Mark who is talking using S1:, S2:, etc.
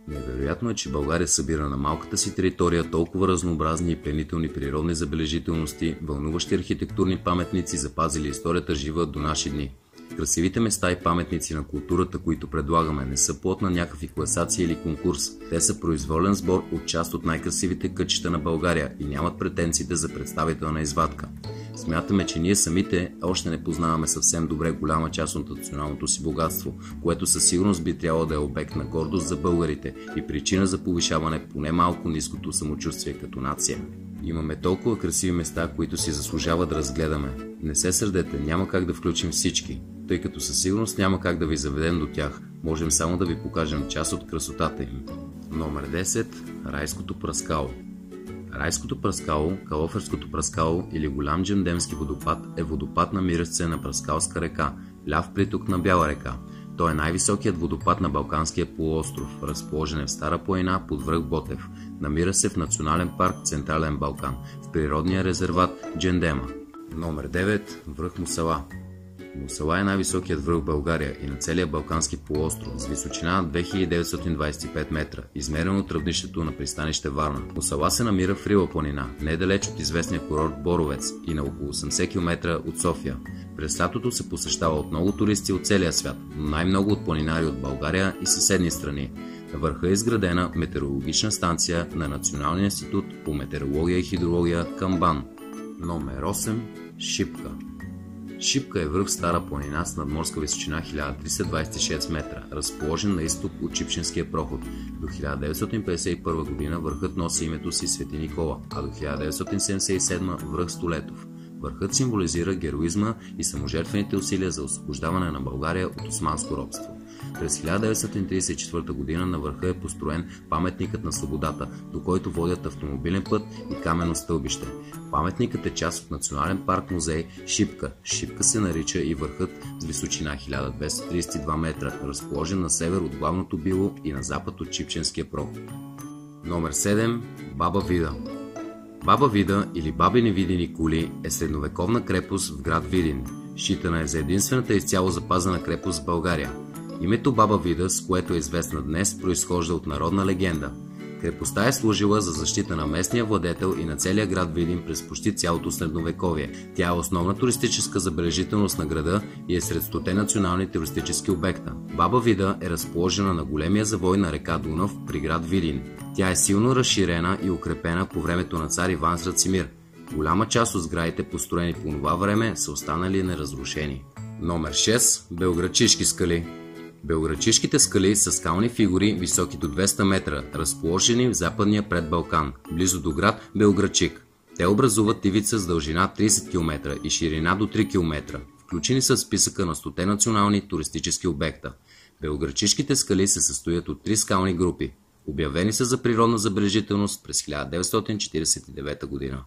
S1: Невероятно е, че България събира на малката си територия толкова разнообразни и пленителни природни забележителности, вълнуващи архитектурни паметници, запазили историята жива до наши дни. Красивите места и паметници на културата, които предлагаме, не са плод на някакви класации или конкурс. Те са произволен сбор от част от най-красивите кътчета на България и нямат претенциите за представителна извадка. Смятаме, че ние самите още не познаваме съвсем добре голяма част от националното си богатство, което със сигурност би трябвало да е обект на гордост за българите и причина за повишаване поне малко ниското самочувствие като нация. Имаме толкова красиви места, които си заслужава да разгледаме. Не се сърдете, няма как да включим всички, тъй като със сигурност няма как да ви заведем до тях. Можем само да ви покажем част от красотата им. Номер 10. Райското пръскало. Райското пръскало, Калоферското пръскало или Голям Джемдемски водопад е водопад, намиращ се на Пръскалска река, ляв приток на Бяла река. Той е най-високият водопад на Балканския полуостров, разположен е в Стара планина под връх Ботев. Намира се в Национален парк Централен Балкан, в природния резерват Джендема. Номер 9. Връх Мусала. Мусала е най-високият връх в България и на целия Балкански полуостров с височина 2925 метра, измерено от равнището на пристанище Варна. Мусала се намира в Рила планина, недалеч от известния курорт Боровец и на около 80 км от София. През лятото се посещава от много туристи от целия свят, но най-много от планинари от България и съседни страни. На върха е изградена метеорологична станция на Националния институт по метеорология и хидрология към БАН. Номер 8. Шипка. Шипка е връх Стара планина с надморска височина 1326 метра, разположен на изток от Шипченския проход. До 1951 година върхът носи името си Свети Никола, а до 1977 връх Столетов. Върхът символизира героизма и саможертвените усилия за освобождаване на България от османско робство. През 1934 г. на върха е построен паметникът на свободата, до който водят автомобилен път и каменно стълбище. Паметникът е част от Национален парк музей Шипка. Шипка се нарича и върхът с височина 1232 метра, разположен на север от главното било и на запад от Шипченския проход. Номер 7. Баба Вида. Баба Вида или Бабини Видини кули е средновековна крепост в град Видин. Считана е за единствената изцяло запазена крепост в България. Името Баба Вида, с което е известна днес, произхожда от народна легенда. Крепостта е служила за защита на местния владетел и на целия град Видин през почти цялото средновековие. Тя е основна туристическа забележителност на града и е сред 100 национални туристически обекта. Баба Вида е разположена на големия завой на река Дунав при град Видин. Тя е силно разширена и укрепена по времето на цар Иван Срацимир. Голяма част от сградите, построени по това време, са останали неразрушени. Номер 6. Белоградчишки скали. Белоградчишките скали са скални фигури, високи до 200 метра, разположени в западния предбалкан, близо до град Белоградчик. Те образуват ивица с дължина 30 км и ширина до 3 км. Включени са в списъка на 100 национални туристически обекта. Белоградчишките скали се състоят от 3 скални групи. Обявени са за природна забележителност през 1949 година.